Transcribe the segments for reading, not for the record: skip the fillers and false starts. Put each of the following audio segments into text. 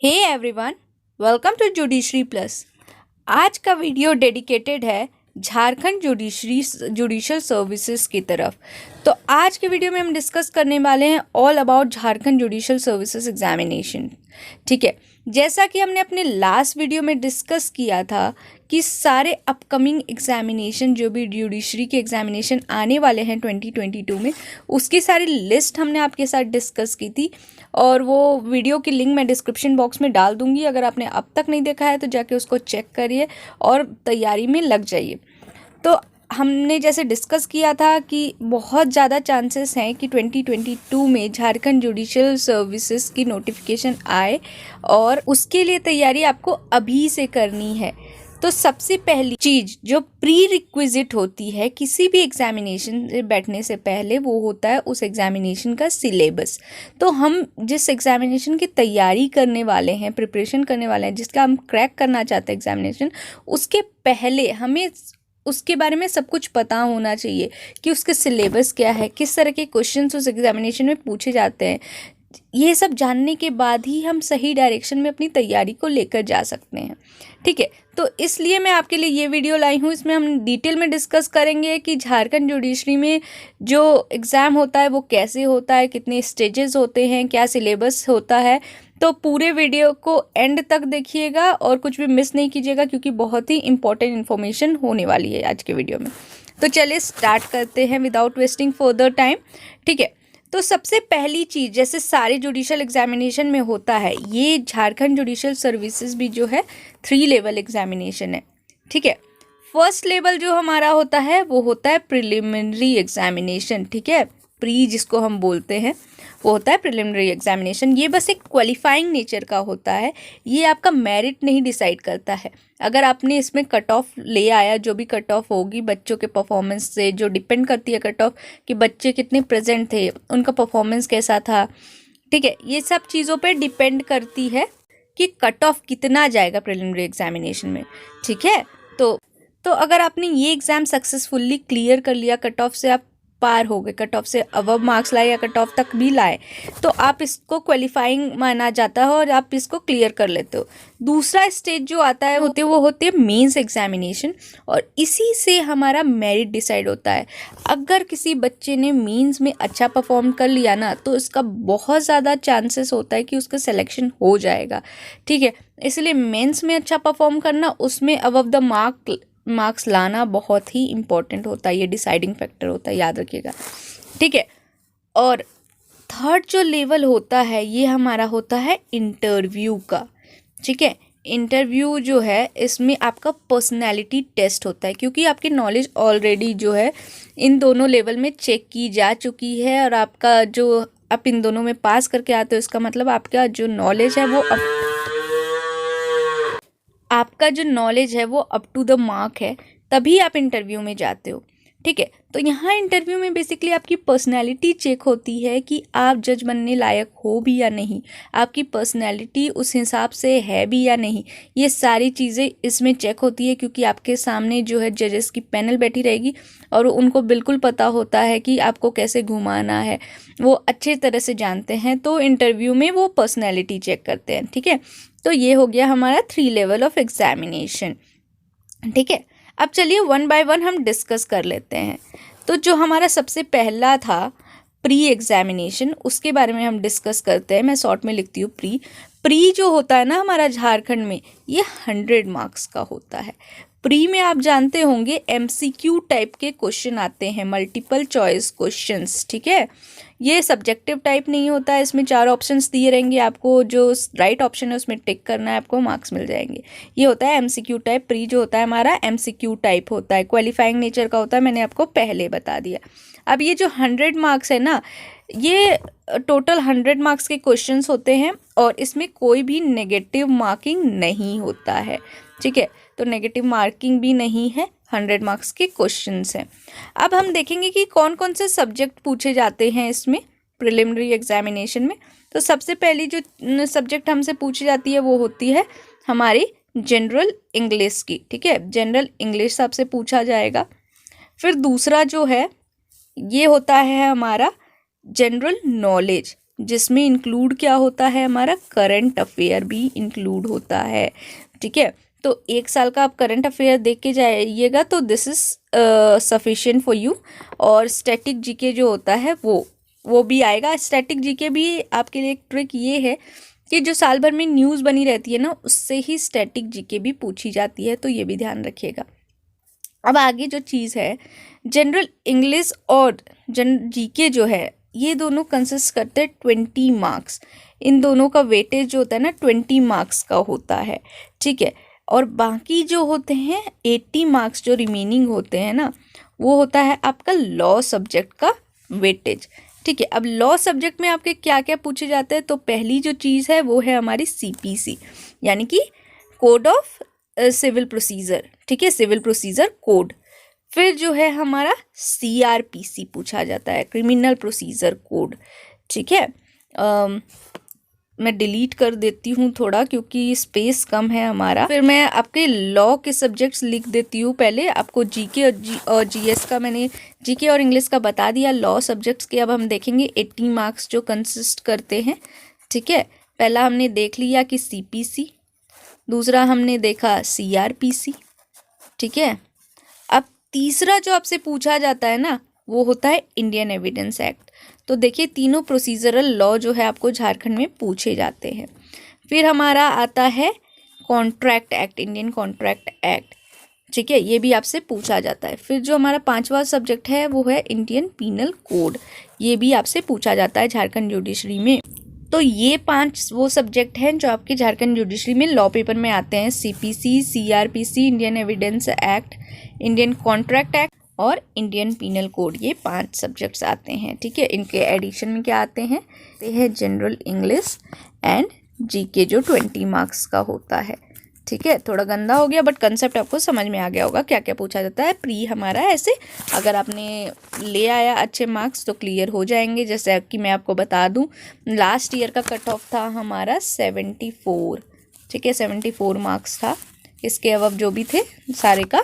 Hey everyone, welcome to Judiciary Plus. आज का video dedicated है झारखंड जुडिशल सर्विसेज की तरफ। तो आज के वीडियो में हम डिस्कस करने वाले हैं all about Jharkhand judicial services examination. ठीक है, जैसा कि हमने अपने लास्ट वीडियो में डिस्कस किया था कि सारे अपकमिंग एग्जामिनेशन जो भी जुडिशरी के एग्जामिनेशन आने वाले हैं 2022 में, उसकी सारी लिस्ट हमने आपके साथ डिस्कस की थी और वो वीडियो की लिंक मैं डिस्क्रिप्शन बॉक्स में डाल दूंगी। अगर आपने अब तक नहीं देखा है तो जाके उसको चेक करिए और तैयारी में लग जाइए। तो हमने जैसे डिस्कस किया था कि बहुत ज़्यादा चांसेस हैं कि 2022 में झारखंड जुडिशल सर्विसेज की नोटिफिकेशन आए और उसके लिए तैयारी आपको अभी से करनी है। तो सबसे पहली चीज़ जो प्री रिक्विजिट होती है किसी भी एग्जामिनेशन से बैठने से पहले, वो होता है उस एग्जामिनेशन का सिलेबस। तो हम जिस एग्जामिनेशन की तैयारी करने वाले हैं, प्रिपरेशन करने वाले हैं, जिसका हम क्रैक करना चाहते हैं एग्जामिनेशन, उसके पहले हमें उसके बारे में सब कुछ पता होना चाहिए कि उसके सिलेबस क्या है, किस तरह के क्वेश्चंस उस एग्जामिनेशन में पूछे जाते हैं। ये सब जानने के बाद ही हम सही डायरेक्शन में अपनी तैयारी को लेकर जा सकते हैं। ठीक है, तो इसलिए मैं आपके लिए ये वीडियो लाई हूँ। इसमें हम डिटेल में डिस्कस करेंगे कि झारखंड जुडिशरी में जो एग्ज़ाम होता है वो कैसे होता है, कितने स्टेजेस होते हैं, क्या सिलेबस होता है। तो पूरे वीडियो को एंड तक देखिएगा और कुछ भी मिस नहीं कीजिएगा, क्योंकि बहुत ही इंपॉर्टेंट इन्फॉर्मेशन होने वाली है आज के वीडियो में। तो चलिए स्टार्ट करते हैं विदाउट वेस्टिंग फर्दर टाइम। ठीक है, तो सबसे पहली चीज़, जैसे सारे जुडिशल एग्जामिनेशन में होता है, ये झारखंड जुडिशल सर्विसेज भी जो है 3 लेवल एग्जामिनेशन है। ठीक है, फर्स्ट लेवल जो हमारा होता है वो होता है प्रिलिमिनरी एग्जामिनेशन। ठीक है, प्री जिसको हम बोलते हैं वो होता है प्रिलिमिनरी एग्जामिनेशन। ये बस एक क्वालिफाइंग नेचर का होता है, ये आपका मेरिट नहीं डिसाइड करता है। अगर आपने इसमें कट ऑफ ले आया, जो भी कट ऑफ होगी बच्चों के परफॉर्मेंस से जो डिपेंड करती है कट ऑफ, कि बच्चे कितने प्रेजेंट थे, उनका परफॉर्मेंस कैसा था। ठीक है, ये सब चीज़ों पे डिपेंड करती है कि कट ऑफ कितना जाएगा प्रिलिमिनरी एग्जामिनेशन में। ठीक है, तो अगर आपने ये एग्ज़ाम सक्सेसफुली क्लियर कर लिया, कट ऑफ से आप पार हो गए, कट ऑफ से अबव मार्क्स लाए या कट ऑफ तक भी लाए, तो आप इसको क्वालिफाइंग माना जाता है और आप इसको क्लियर कर लेते हो। दूसरा स्टेज जो आता है वो होते हैं मेंस एग्जामिनेशन, और इसी से हमारा मेरिट डिसाइड होता है। अगर किसी बच्चे ने मेंस में अच्छा परफॉर्म कर लिया ना, तो इसका बहुत ज़्यादा चांसेस होता है कि उसका सिलेक्शन हो जाएगा। ठीक है, इसलिए मेंस में अच्छा परफॉर्म करना, उसमें अबव द मार्क्स लाना बहुत ही इंपॉर्टेंट होता है, ये डिसाइडिंग फैक्टर होता है, याद रखिएगा। ठीक है, और थर्ड जो लेवल होता है ये हमारा होता है इंटरव्यू का। ठीक है, इंटरव्यू जो है इसमें आपका पर्सनैलिटी टेस्ट होता है, क्योंकि आपकी नॉलेज ऑलरेडी जो है इन दोनों लेवल में चेक की जा चुकी है, और आपका जो आप इन दोनों में पास करके आते हो, इसका मतलब आपका जो नॉलेज है वो अप टू द मार्क है, तभी आप इंटरव्यू में जाते हो। ठीक है, तो यहाँ इंटरव्यू में बेसिकली आपकी पर्सनैलिटी चेक होती है कि आप जज बनने लायक हो भी या नहीं, आपकी पर्सनैलिटी उस हिसाब से है भी या नहीं। ये सारी चीज़ें इसमें चेक होती है, क्योंकि आपके सामने जो है जजेस की पैनल बैठी रहेगी और उनको बिल्कुल पता होता है कि आपको कैसे घुमाना है, वो अच्छे तरह से जानते हैं। तो इंटरव्यू में वो पर्सनैलिटी चेक करते हैं। ठीक है, तो ये हो गया हमारा 3 लेवल ऑफ एग्जामिनेशन। ठीक है, अब चलिए वन बाय वन हम डिस्कस कर लेते हैं। तो जो हमारा सबसे पहला था प्री एग्जामिनेशन, उसके बारे में हम डिस्कस करते हैं। मैं शॉर्ट में लिखती हूँ प्री जो होता है ना हमारा झारखंड में, ये 100 मार्क्स का होता है। प्री में आप जानते होंगे MCQ टाइप के क्वेश्चन आते हैं, मल्टीपल चॉइस क्वेश्चंस। ठीक है, ये सब्जेक्टिव टाइप नहीं होता है, इसमें 4 ऑप्शंस दिए रहेंगे, आपको जो राइट ऑप्शन है उसमें टिक करना है, आपको मार्क्स मिल जाएंगे। ये होता है MCQ टाइप। प्री जो होता है हमारा MCQ टाइप होता है, क्वालिफाइंग नेचर का होता है, मैंने आपको पहले बता दिया। अब ये जो 100 मार्क्स है ना, ये टोटल 100 मार्क्स के क्वेश्चंस होते हैं और इसमें कोई भी नेगेटिव मार्किंग नहीं होता है। ठीक है, तो नेगेटिव मार्किंग भी नहीं है, 100 मार्क्स के क्वेश्चंस हैं। अब हम देखेंगे कि कौन कौन से सब्जेक्ट पूछे जाते हैं इसमें प्रिलिमिनरी एग्जामिनेशन में। तो सबसे पहली जो सब्जेक्ट हमसे पूछी जाती है वो होती है हमारी जनरल इंग्लिश की। ठीक है, जनरल इंग्लिश सबसे पूछा जाएगा। फिर दूसरा जो है ये होता है हमारा जनरल नॉलेज। जिसमें इंक्लूड क्या होता है, हमारा करंट अफेयर भी इंक्लूड होता है। ठीक है, तो 1 साल का आप करंट अफेयर देख के जाइएगा तो this is sufficient for you. और स्टैटिक जीके जो होता है वो भी आएगा। स्टैटिक जीके भी आपके लिए एक ट्रिक ये है कि जो साल भर में न्यूज़ बनी रहती है ना, उससे ही स्टैटिक जीके भी पूछी जाती है, तो ये भी ध्यान रखिएगा। अब आगे जो चीज़ है, जनरल इंग्लिश और जीके जो है, ये दोनों कंसिस्ट करते हैं 20 मार्क्स। इन दोनों का वेटेज जो होता है ना 20 मार्क्स का होता है। ठीक है, और बाकी जो होते हैं 80 मार्क्स जो रिमेनिंग होते हैं ना, वो होता है आपका लॉ सब्जेक्ट का वेटेज। ठीक है, अब लॉ सब्जेक्ट में आपके क्या क्या पूछे जाते हैं, तो पहली जो चीज़ है वो है हमारी CPC, यानी कि कोड ऑफ सिविल प्रोसीजर। ठीक है, सिविल प्रोसीजर कोड। फिर जो है हमारा CRPC पूछा जाता है, क्रिमिनल प्रोसीजर कोड। ठीक है, मैं डिलीट कर देती हूँ थोड़ा क्योंकि स्पेस कम है हमारा। फिर मैं आपके लॉ के सब्जेक्ट्स लिख देती हूँ। पहले आपको जीके और GS का मैंने जीके और इंग्लिश का बता दिया। लॉ सब्जेक्ट्स के अब हम देखेंगे 80 मार्क्स जो कंसिस्ट करते हैं। ठीक है, पहला हमने देख लिया कि CPC, दूसरा हमने देखा CRPC। ठीक है, अब तीसरा जो आपसे पूछा जाता है ना, वो होता है इंडियन एविडेंस एक्ट। तो देखिए, तीनों प्रोसीजरल लॉ जो है आपको झारखंड में पूछे जाते हैं। फिर हमारा आता है contract act, Indian contract act. ठीक है, ये भी आपसे पूछा जाता है। फिर जो हमारा 5वां सब्जेक्ट है वो है इंडियन पीनल कोड, ये भी आपसे पूछा जाता है झारखंड जुडिशरी में। तो ये 5 वो सब्जेक्ट हैं जो आपके झारखंड जुडिशरी में लॉ पेपर में आते हैं। CPC, CRPC, Indian evidence act, Indian contract act और इंडियन पीनल कोड, ये 5 सब्जेक्ट्स आते हैं। ठीक है, इनके एडिशन में क्या आते हैं, ये है जनरल इंग्लिश एंड जीके जो 20 मार्क्स का होता है। ठीक है, थोड़ा गंदा हो गया बट कंसेप्ट आपको समझ में आ गया होगा क्या क्या पूछा जाता है। प्री हमारा ऐसे अगर आपने ले आया अच्छे मार्क्स तो क्लियर हो जाएंगे। जैसे कि मैं आपको बता दूं, लास्ट ईयर का कट ऑफ था हमारा 74। ठीक है, 74 मार्क्स था। इसके अब जो भी थे सारे का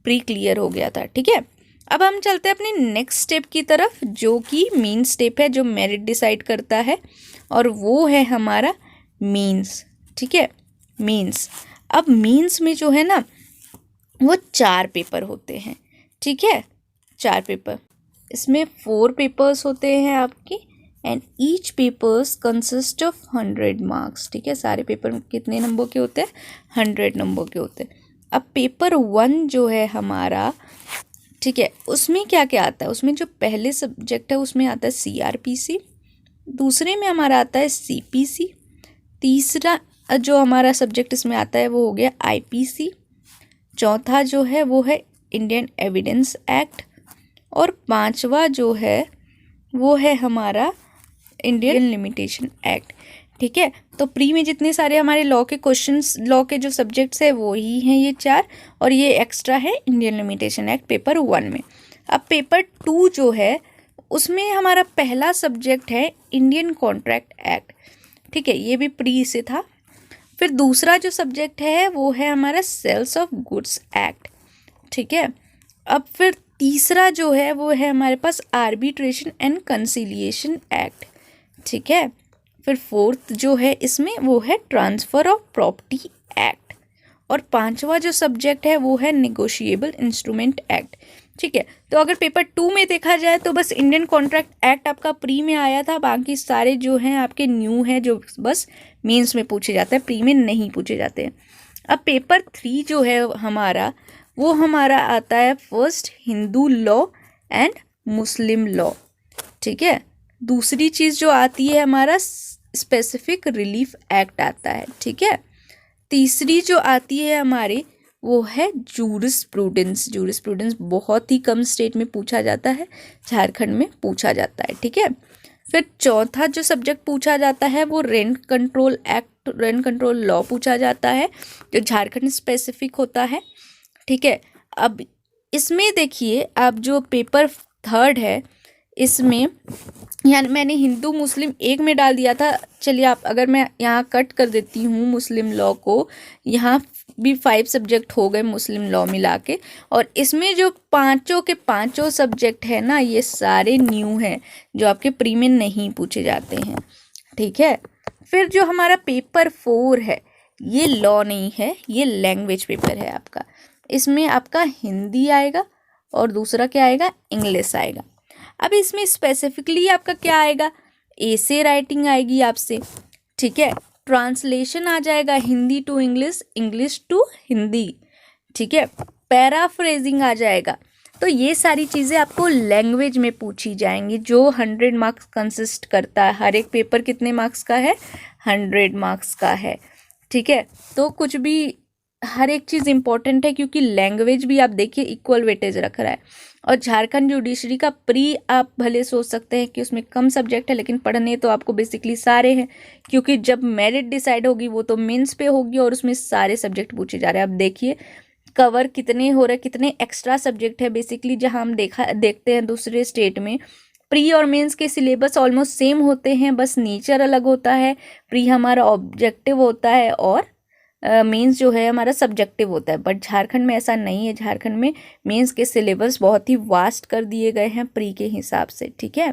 प्री क्लियर हो गया था। ठीक है, अब हम चलते हैं अपने नेक्स्ट स्टेप की तरफ, जो कि मेन स्टेप है, जो मेरिट डिसाइड करता है, और वो है हमारा मेंस। ठीक है, मेंस। अब मेंस में जो है ना वो 4 पेपर होते हैं। ठीक है, 4 पेपर, इसमें 4 पेपर्स होते हैं आपके, and each papers consist of 100 marks. ठीक है, सारे पेपर कितने नंबर के होते हैं, 100 नंबर के होते हैं। अब पेपर 1 जो है हमारा, ठीक है, उसमें क्या क्या आता है, उसमें जो पहले सब्जेक्ट है उसमें आता है CRPC, दूसरे में हमारा आता है CPC, तीसरा जो हमारा सब्जेक्ट इसमें आता है वो हो गया IPC, चौथा जो है वो है इंडियन एविडेंस एक्ट, और 5वां जो है वो है हमारा इंडियन लिमिटेशन एक्ट। ठीक है, तो प्री में जितने सारे हमारे लॉ के क्वेश्चंस, लॉ के जो सब्जेक्ट्स है वो ही हैं ये 4, और ये एक्स्ट्रा है इंडियन लिमिटेशन एक्ट पेपर 1 में। अब पेपर 2 जो है उसमें हमारा पहला सब्जेक्ट है इंडियन कॉन्ट्रैक्ट एक्ट। ठीक है, ये भी प्री से था। फिर दूसरा जो सब्जेक्ट है वो है हमारा सेल्स ऑफ गुड्स एक्ट। ठीक है, अब फिर तीसरा जो है वो है हमारे पास आर्बिट्रेशन एंड कंसिलिएशन एक्ट। ठीक है, फिर 4th जो है इसमें वो है ट्रांसफ़र ऑफ प्रॉपर्टी एक्ट, और 5वां जो सब्जेक्ट है वो है नेगोशिएबल इंस्ट्रूमेंट एक्ट। ठीक है, तो अगर पेपर 2 में देखा जाए तो बस इंडियन कॉन्ट्रैक्ट एक्ट आपका प्री में आया था, बाकी सारे जो हैं आपके न्यू हैं, जो बस मेंस में पूछे जाते हैं, प्री में नहीं पूछे जाते हैं। अब पेपर 3 जो है हमारा वो हमारा आता है first Hindu law and Muslim law. ठीक है, दूसरी चीज़ जो आती है हमारा स्पेसिफिक रिलीफ एक्ट आता है। ठीक है, तीसरी जो आती है हमारी वो है जूरिस्प्रूडेंस। जूरिस्प्रूडेंस बहुत ही कम स्टेट में पूछा जाता है, झारखंड में पूछा जाता है। ठीक है, फिर चौथा जो सब्जेक्ट पूछा जाता है वो rent control act, rent control law पूछा जाता है, जो झारखंड स्पेसिफिक होता है। ठीक है, अब इसमें देखिए, अब जो पेपर 3 है इसमें यानी मैंने हिंदू मुस्लिम एक में डाल दिया था। चलिए, आप अगर मैं यहाँ कट कर देती हूँ मुस्लिम लॉ को, यहाँ भी 5 सब्जेक्ट हो गए मुस्लिम लॉ मिला के, और इसमें जो 5 के 5 सब्जेक्ट है ना, ये सारे न्यू हैं जो आपके प्री में नहीं पूछे जाते हैं। ठीक है। फिर जो हमारा पेपर 4 है, ये लॉ नहीं है, ये लैंग्वेज पेपर है आपका। इसमें आपका हिंदी आएगा और दूसरा क्या आएगा, इंग्लिश आएगा। अब इसमें स्पेसिफिकली आपका क्या आएगा, एसे राइटिंग आएगी आपसे, ठीक है। ट्रांसलेशन आ जाएगा Hindi to English, English to Hindi, ठीक है। पैराफ्रेजिंग आ जाएगा। तो ये सारी चीज़ें आपको लैंग्वेज में पूछी जाएंगी, जो 100 मार्क्स कंसिस्ट करता है। हर एक पेपर कितने मार्क्स का है, 100 मार्क्स का है, ठीक है। तो कुछ भी, हर एक चीज़ इंपॉर्टेंट है, क्योंकि लैंग्वेज भी आप देखिए इक्वल वेटेज रख रहा है। और झारखंड जुडिशरी का प्री आप भले सोच सकते हैं कि उसमें कम सब्जेक्ट है, लेकिन पढ़ने तो आपको बेसिकली सारे हैं, क्योंकि जब मेरिट डिसाइड होगी वो तो मेंस पे होगी और उसमें सारे सब्जेक्ट पूछे जा रहे हैं। आप देखिए कवर कितने हो रहे, कितने एक्स्ट्रा सब्जेक्ट है। बेसिकली जहाँ हम देखते हैं दूसरे स्टेट में प्री और मेंस के सिलेबस ऑलमोस्ट सेम होते हैं, बस नेचर अलग होता है। प्री हमारा ऑब्जेक्टिव होता है और मेंस जो है हमारा सब्जेक्टिव होता है। बट झारखंड में ऐसा नहीं है, झारखंड में मेंस के सिलेबस बहुत ही वास्ट कर दिए गए हैं प्री के हिसाब से, ठीक है।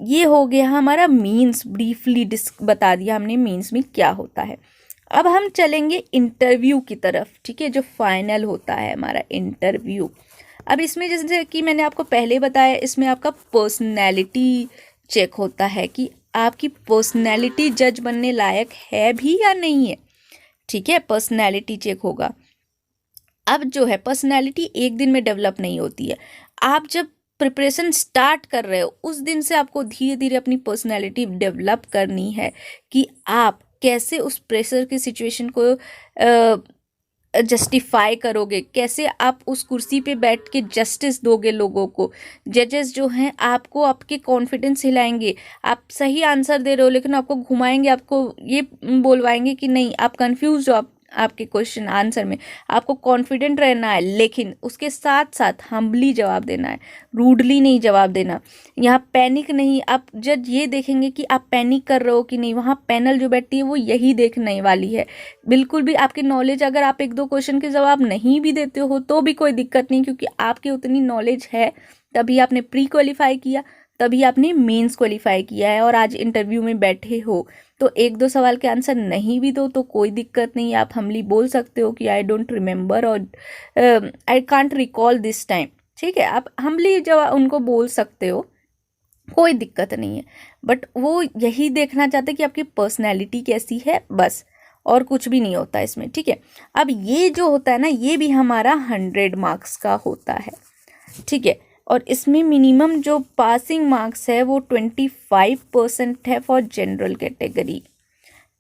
ये हो गया हमारा मीन्स, ब्रीफली बता दिया हमने मीन्स में क्या होता है। अब हम चलेंगे इंटरव्यू की तरफ, ठीक है, जो फाइनल होता है हमारा इंटरव्यू। अब इसमें जैसे कि मैंने आपको पहले बताया, इसमें आपका पर्सनैलिटी चेक होता है कि आपकी पर्सनैलिटी जज बनने लायक है भी या नहीं है, ठीक है। पर्सनैलिटी चेक होगा। अब जो है पर्सनैलिटी एक दिन में डेवलप नहीं होती है। आप जब प्रिपरेशन स्टार्ट कर रहे हो उस दिन से आपको धीरे धीरे अपनी पर्सनैलिटी डेवलप करनी है कि आप कैसे उस प्रेशर की सिचुएशन को जस्टिफाई करोगे, कैसे आप उस कुर्सी पे बैठ के जस्टिस दोगे लोगों को। जजेस जो हैं आपको आपके कॉन्फिडेंस हिलाएंगे, आप सही आंसर दे रहे हो लेकिन आपको घुमाएंगे, आपको ये बोलवाएंगे कि नहीं आप कंफ्यूज हो, आपके क्वेश्चन आंसर में। आपको कॉन्फिडेंट रहना है, लेकिन उसके साथ साथ हम्बली जवाब देना है, रूडली नहीं जवाब देना। यहाँ पैनिक नहीं, आप जज ये देखेंगे कि आप पैनिक कर रहे हो कि नहीं। वहाँ पैनल जो बैठती है वो यही देखने वाली है। बिल्कुल भी आपकी नॉलेज, अगर आप 1-2 क्वेश्चन के जवाब नहीं भी देते हो तो भी कोई दिक्कत नहीं, क्योंकि आपकी उतनी नॉलेज है, तभी आपने प्री क्वालिफाई किया, तभी आपने मेंस क्वालिफाई किया है और आज इंटरव्यू में बैठे हो। तो 1-2 सवाल के आंसर नहीं भी दो तो कोई दिक्कत नहीं, आप हमली बोल सकते हो कि आई डोंट रिमेंबर और I can't recall this time, ठीक है। आप हमली जवाब उनको बोल सकते हो, कोई दिक्कत नहीं है। बट वो यही देखना चाहते कि आपकी पर्सनैलिटी कैसी है, बस, और कुछ भी नहीं होता इसमें, ठीक है। अब ये जो होता है ना, ये भी हमारा 100 मार्क्स का होता है, ठीक है। और इसमें मिनिमम जो पासिंग मार्क्स है वो 25% है फॉर जनरल कैटेगरी,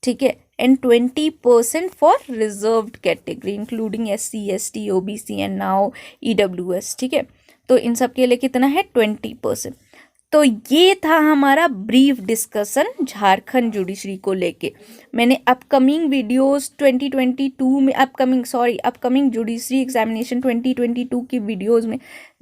ठीक है, and 20% for reserved category including SC ST OBC and now EWS, ठीक है। तो इन सब के लिए कितना है, 20%। तो ये था हमारा ब्रीफ डिस्कशन झारखंड जुडिशरी को लेके। मैंने अपकमिंग वीडियोस 2022 में अपकमिंग जुडिशरी एग्जामिनेशन 2022 की वीडियोस में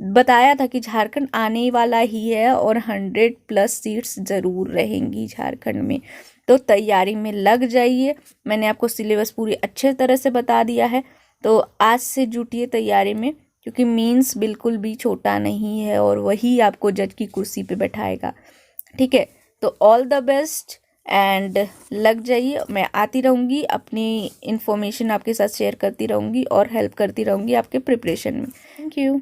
बताया था कि झारखंड आने वाला ही है और 100+ सीट्स ज़रूर रहेंगी झारखंड में। तो तैयारी में लग जाइए। मैंने आपको सिलेबस पूरी अच्छे तरह से बता दिया है, तो आज से जुटिए तैयारी में, क्योंकि मीन्स बिल्कुल भी छोटा नहीं है और वही आपको जज की कुर्सी पे बैठाएगा, ठीक है। तो ऑल द बेस्ट एंड लग जाइए। मैं आती रहूँगी, अपनी इन्फॉर्मेशन आपके साथ शेयर करती रहूँगी और हेल्प करती रहूँगी आपके प्रिपरेशन में। Thank you.